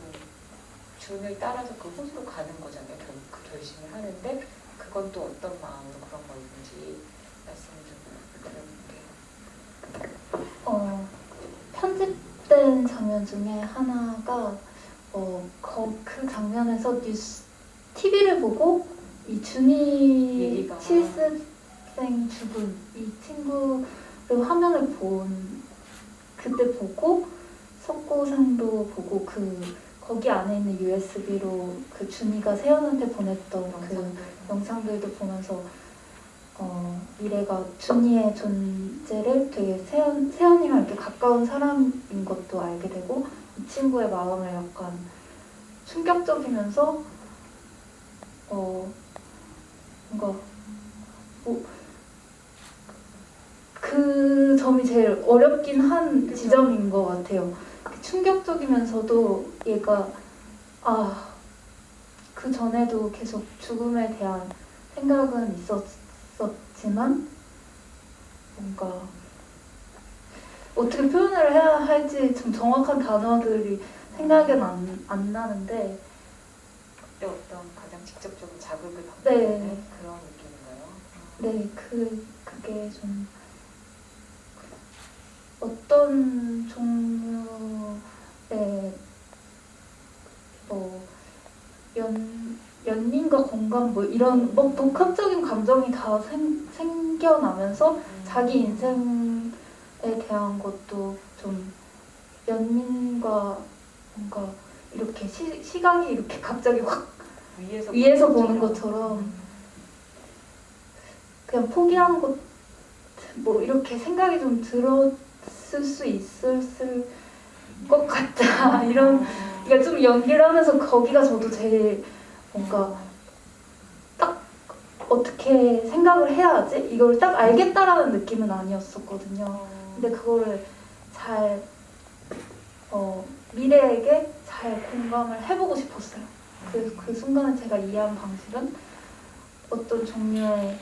준을 따라서 그 호수로 가는 거잖아요. 결국 그 결심을 하는데 그건 또 어떤 마음으로 그런 거였는지 말씀을 좀 드려볼게요. 편집된 장면 중에 하나가 그 장면에서 TV를 보고 이 준이 얘기가. 실습생 죽은 이 친구를 화면을 그때 보고 석고상도 보고 거기 안에 있는 USB로 그 준이가 세연한테 보냈던 그 영상들도 보면서 미래가 준이의 존재를 되게 세연이랑 이렇게 가까운 사람인 것도 알게 되고 이 친구의 마음을 약간 충격적이면서 뭔가 그 점이 제일 어렵긴 한 지점인 것 같아요. 충격적이면서도 얘가 그 전에도 계속 죽음에 대한 생각은 있었지만 뭔가 어떻게 표현을 해야 할지 좀 정확한 단어들이 생각은 안 나는데 그때 어떤 가장 직접적인 자극을 받는 네. 그런 느낌인가요? 네, 그게 좀 어떤 종류의 연민과 공감 이런 복합적인 감정이 다 생겨나면서 자기 인생에 대한 것도 좀 연민과 뭔가 이렇게 시각이 이렇게 갑자기 확 위에서 보는 것처럼 그냥 포기한 것 이렇게 생각이 좀 들었을 수 있었을 것 같다 이런 그러니까 좀 연기를 하면서 거기가 저도 제일 뭔가 딱 어떻게 생각을 해야 하지? 이걸 딱 알겠다라는 느낌은 아니었었거든요. 근데 그거를 잘 미래에게 잘 공감을 해보고 싶었어요. 그 순간에 제가 이해한 방식은 어떤 종류의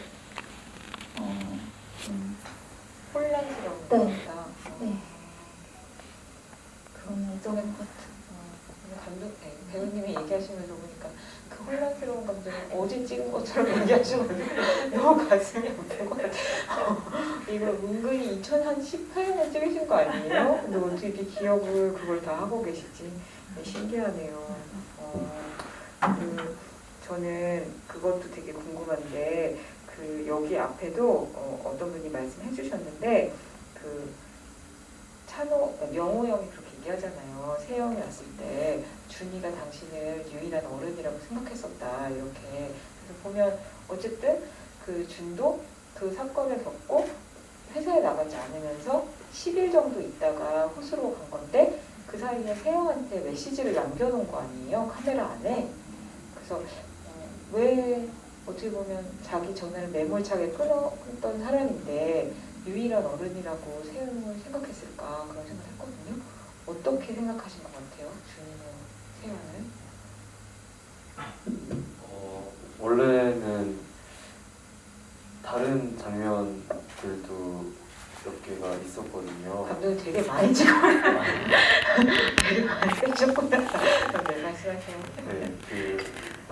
혼란스러운 네. 것이다. 네. 그런 애정인 것 같아요. 배우님이 얘기하시면서 보니까 그 혼란스러운 감정을 어제 찍은 것처럼 얘기하시거든요. 너무 가슴이 아픈 것 같아요. 이거 은근히 2018년에 찍으신 거 아니에요? 근데 어떻게 이렇게 기억을 그걸 다 하고 계시지? 네, 신기하네요. 저는 그것도 되게 궁금한데 여기 앞에도 어떤 분이 말씀해 주셨는데 명호 형이 그렇게 얘기하잖아요. 세영이 왔을 때 준이가 당신을 유일한 어른이라고 생각했었다 이렇게. 그래서 보면 어쨌든 그 준도 그 사건을 겪고 회사에 나가지 않으면서 10일 정도 있다가 호수로 간 건데 그 사이에 세영한테 메시지를 남겨놓은 거 아니에요? 카메라 안에. 그래서 왜 어떻게 보면 자기 전화를 매몰차게 끊었던 사람인데 유일한 어른이라고 세영을 생각했을까 그런 생각을 했거든요. 어떻게 생각하신 것 같아요? 준이는 세영을? 원래는 다른 장면들도 몇 개가 있었거든요. 감독이 되게 많이 찍어요. 되게 많이 찍었구나. 네, 말씀하세요. 네, 그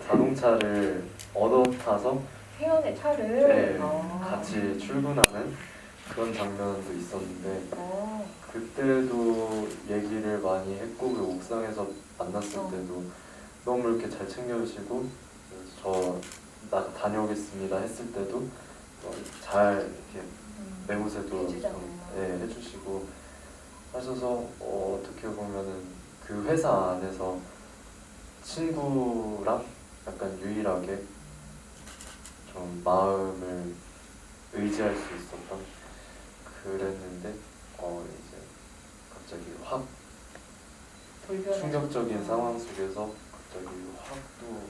자동차를 얻어 타서 세연의 차를 네, 같이 출근하는 그런 장면도 있었는데 어, 그때도 얘기를 많이 했고 그 옥상에서 만났을 때도 너무 이렇게 잘 챙겨주시고 저 다녀오겠습니다 했을 때도 잘 이렇게 매무새도 해주잖아요. 네, 해주시고 하셔서 어떻게 보면은 그 회사 안에서 친구랑 약간 유일하게 좀 마음을 의지할 수 있었던 그랬는데 이제 갑자기 확 충격적인 상황 속에서 갑자기 확 또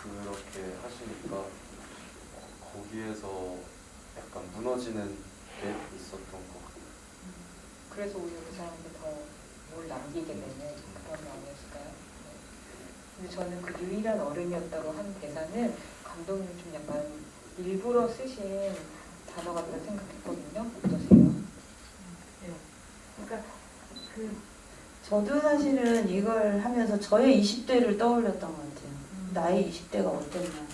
그렇게 하시니까 거기에서 약간 무너지는 게 있었던 것 같아요. 그래서 오히려 그 사람한테 더 뭘 남기게 되는 그런 마음이었을까요? 네. 근데 저는 그 유일한 어른이었다고 한 대사는 감독님이 좀 약간 일부러 쓰신 단어 같다는 생각했거든요. 어떠세요? 그러니까 그 저도 사실은 이걸 하면서 저의 20대를 떠올렸던 것 같아요. 나의 20대가 어땠나.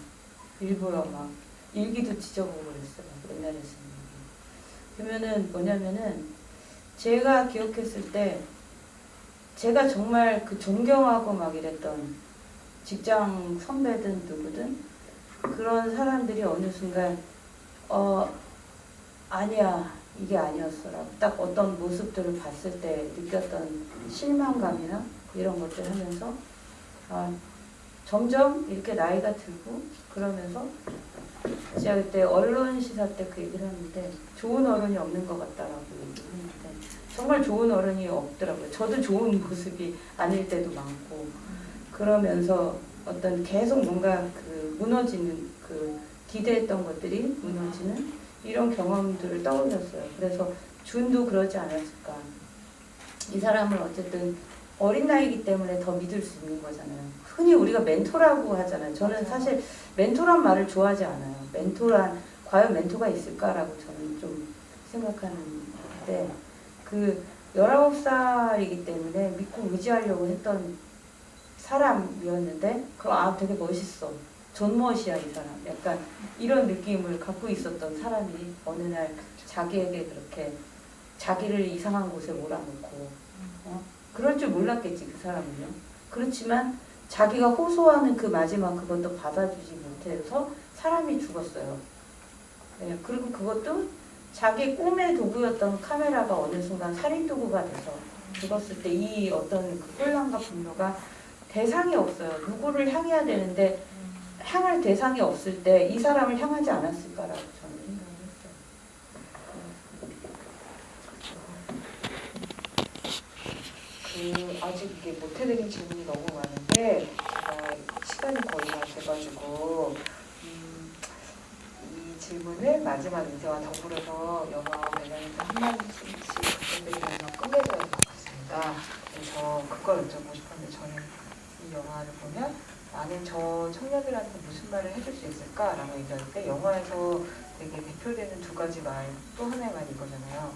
일부러 막 일기도 지져보고 그랬어요. 옛날에 쓴 일기. 그러면은 뭐냐면은 제가 기억했을 때 제가 정말 그 존경하고 막 이랬던 직장 선배든 누구든 그런 사람들이 어느 순간 아니야 이게 아니었어라고 딱 어떤 모습들을 봤을 때 느꼈던 실망감이나 이런 것들 하면서 점점 이렇게 나이가 들고 그러면서 제가 그때 언론 시사 때 그 얘기를 하는데 좋은 어른이 없는 것 같다라고 얘기를 했는데 정말 좋은 어른이 없더라고요. 저도 좋은 모습이 아닐 때도 많고 그러면서 어떤 계속 뭔가 그 무너지는 그 기대했던 것들이 무너지는 이런 경험들을 떠올렸어요. 그래서 준도 그러지 않았을까. 이 사람을 어쨌든 어린 나이이기 때문에 더 믿을 수 있는 거잖아요. 흔히 우리가 멘토라고 하잖아요. 저는 사실 멘토란 말을 좋아하지 않아요. 과연 멘토가 있을까라고 저는 좀 생각하는데 그 19살이기 때문에 믿고 의지하려고 했던 사람이었는데 되게 멋있어. 존멋이야 이 사람. 약간 이런 느낌을 갖고 있었던 사람이 어느 날 자기에게 그렇게 자기를 이상한 곳에 몰아놓고 그럴 줄 몰랐겠지 그 사람은요. 그렇지만 자기가 호소하는 그 마지막 그것도 받아주지 못해서 사람이 죽었어요. 네, 그리고 그것도 자기 꿈의 도구였던 카메라가 어느 순간 살인 도구가 돼서 죽었을 때 이 어떤 그 혼란과 분노가 대상이 없어요. 누구를 향해야 되는데 향할 대상이 없을 때 이 사람을 향하지 않았을까라고 저는 생각했어요. 아직 이게 못해드린 질문이 너무 많은데 제가 시간이 거의 다 돼가지고 이 질문을 마지막 인사와 더불어서 영화 관련해서 한마디씩 부탁드리면서 끝내줘야 될 것 같습니다. 그래서 그걸 여쭤보고 싶었는데 저는 이 영화를 보면 나는 저 청년들한테 무슨 말을 해줄 수 있을까라고 얘기할 때 영화에서 되게 대표되는 두 가지 말, 또 하나의 말이 이거잖아요.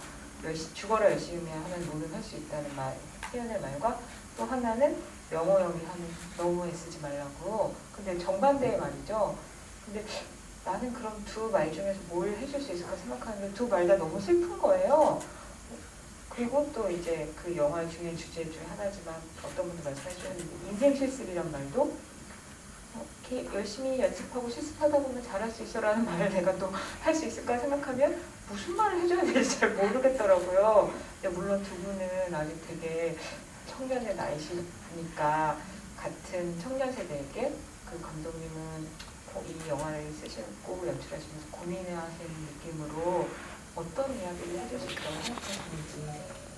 죽어라 열심히 하면 뭐든 할 수 있다는 말, 표현의 말과 또 하나는 영어 연기하는 너무 애쓰지 말라고. 근데 정반대의 말이죠. 근데 나는 그럼 두 말 중에서 뭘 해줄 수 있을까 생각하는데 두 말 다 너무 슬픈 거예요. 그리고 또 이제 그 영화의 중요한 주제 중에 하나지만 어떤 분도 말씀해 주셨는데 인생 실습이란 말도 이렇게 열심히 연습하고 실습하다 보면 잘할 수 있어라는 말을 내가 또 할 수 있을까 생각하면 무슨 말을 해줘야 될지 잘 모르겠더라고요. 근데 물론 두 분은 아직 되게 청년의 나이시니까 같은 청년 세대에게 그 감독님은 이 영화를 쓰시고 연출하시면서 고민하시는 느낌으로 어떤 이야기를 해주실 거라고 생각하시는지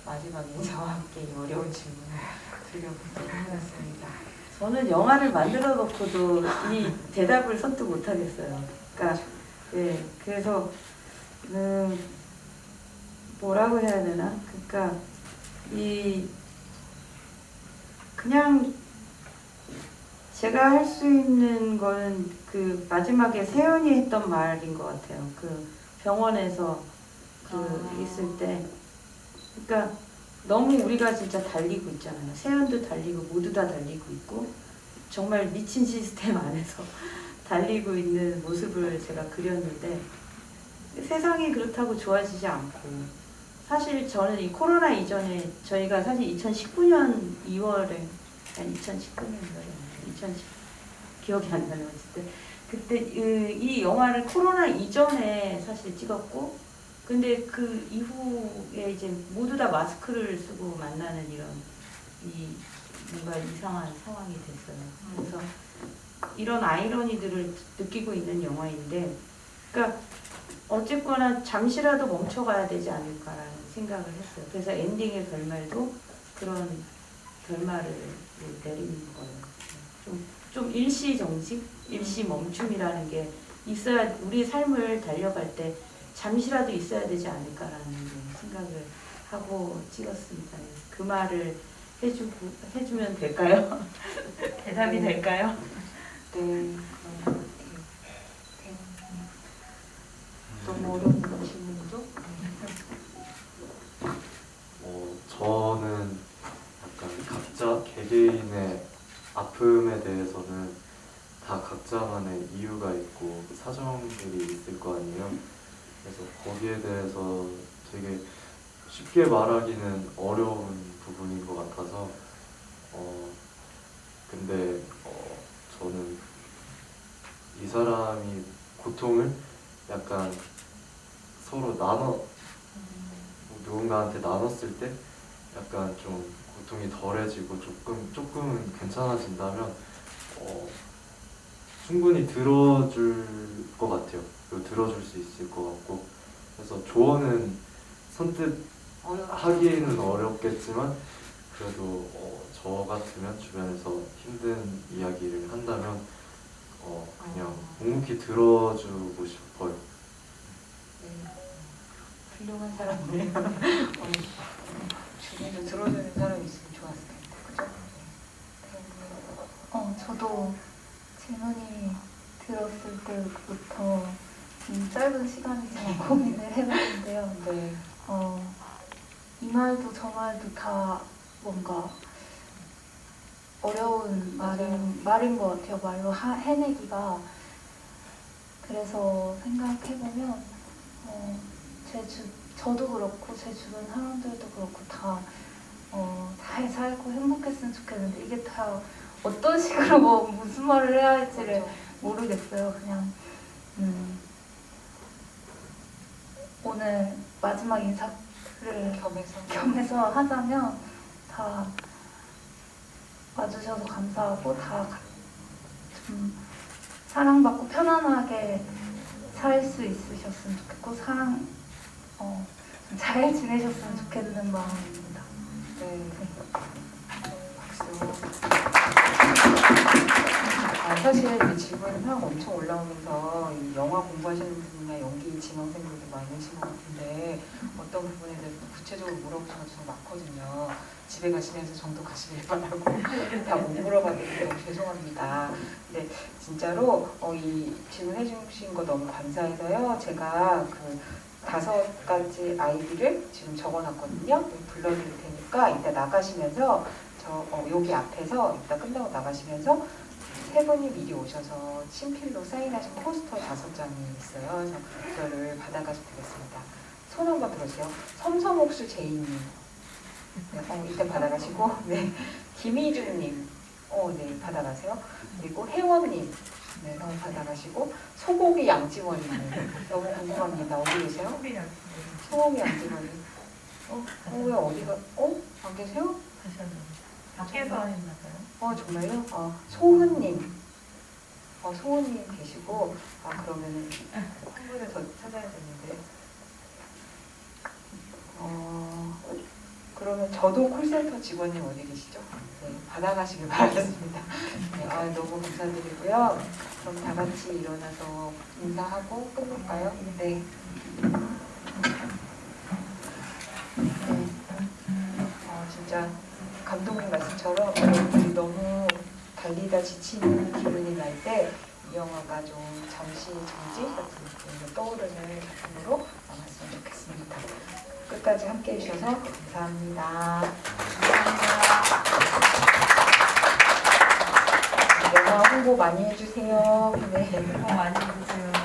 마지막 인사와 함께 이 어려운 질문을 드려보도록 하겠습니다. 저는 영화를 만들어 놓고도 이 대답을 선뜻 못 하겠어요. 그러니까 그래서 뭐라고 해야 되나? 그러니까 그냥 제가 할 수 있는 건 그 마지막에 세연이 했던 말인 것 같아요. 그 병원에서 있을 때, 그러니까 너무 우리가 진짜 달리고 있잖아요. 세연도 달리고 모두 다 달리고 있고 정말 미친 시스템 안에서 달리고 있는 모습을 제가 그렸는데 세상이 그렇다고 좋아지지 않고 사실 저는 이 코로나 이전에 저희가 사실 2019년 2월에 아니 2019년도에 2010 기억이 안 나요. 어쨌든 그때 이 영화를 코로나 이전에 사실 찍었고 근데 그 이후에 이제 모두 다 마스크를 쓰고 만나는 이런 이 뭔가 이상한 상황이 됐어요. 그래서 이런 아이러니들을 느끼고 있는 영화인데 그러니까 어쨌거나 잠시라도 멈춰가야 되지 않을까라는 생각을 했어요. 그래서 엔딩의 결말도 그런 결말을 내리는 거예요. 좀 일시정지, 일시 멈춤이라는 게 있어야 우리 삶을 달려갈 때 잠시라도 있어야 되지 않을까라는 생각을 하고 찍었습니다. 그 말을 해주면 될까요? 대답이 될까요? 네, 그런 것 같아요. 너무 어려운 질문이죠? 저는 약간 각자 개개인의 아픔에 대해서는 다 각자만의 이유가 있고 사정들이 있을 거 아니에요. 그래서 거기에 대해서 되게 쉽게 말하기는 어려운 부분인 것 같아서 근데 저는 이 사람이 고통을 약간 서로 누군가한테 나눴을 때 약간 좀 고통이 덜해지고 조금은 괜찮아진다면 충분히 들어줄 것 같아요. 그리고 들어줄 수 있을 것 같고 그래서 조언은 선뜻 하기에는 어렵겠지만 그래도 저 같으면 주변에서 힘든 이야기를 한다면 그냥 묵묵히 들어주고 싶어요. 네. 훌륭한 사람이네요. 주변에 들어주는 사람이 있으면 좋았을 텐데, 그죠? 저도 질문이 들었을 때부터 짧은 시간이지만 고민을 해봤는데요. 네. 이 말도 저 말도 다 뭔가 어려운 말인 것 같아요. 말로 해내기가. 그래서 생각해보면 저도 그렇고 제 주변 사람들도 그렇고 다 잘 살고 행복했으면 좋겠는데 이게 다 어떤 식으로 무슨 말을 해야 할지를 모르겠어요. 그냥 오늘 마지막 인사를 겸해서 하자면 다 와주셔서 감사하고 다 좀 사랑받고 편안하게 살 수 있으셨으면 좋겠고 잘 지내셨으면 좋겠는 마음입니다. 네. 박수. 사실 이 질문이 막 엄청 올라오면서 이 영화 공부하시는 분이나 연기 지망생들도 많으신 것 같은데 어떤 부분에 대해서 구체적으로 물어보셔서 많거든요. 집에 가시면서 정도 가시길 바라고 다 못 물어봤는데 너무 죄송합니다. 근데 진짜로 이 질문해 주신 거 너무 감사해서요. 제가 그 5가지 아이디를 지금 적어놨거든요. 불러드릴 테니까 이따 나가시면서 여기 앞에서 이따 끝나고 나가시면서 3분이 미리 오셔서 친필로 사인하신 포스터 5장이 있어요. 그래서 그거를 받아가시면 되겠습니다. 손 한번 들어주세요. 섬섬옥수 제이님. 네, 이때 받아가시고, 네. 김희준님. 네, 받아가세요. 그리고 혜원님. 네, 받아가시고, 소고기 양지원님. 너무 궁금합니다. 어디 계세요? 소고기 양지원님. 왜 어디가, 안 계세요? 밖에서 했나봐요. 정말요? 소은님. 소은님 계시고, 그러면 한 분을 더 찾아야 되는데. 그러면 저도 콜센터 직원님 어디 계시죠? 네, 받아가시길 바라겠습니다. 네, 너무 감사드리고요. 그럼 다 같이 일어나서 인사하고 끝낼까요? 네. 진짜 감독님 말씀처럼 우리 너무 달리다 지치는 기분이 날 때 이 영화가 좀 잠시 정지 같은 느낌으로 떠오르는 작품으로 남았으면 좋겠습니다. 끝까지 함께 해주셔서 감사합니다. 영화 홍보 많이 해주세요. 네. 많이 해주세요.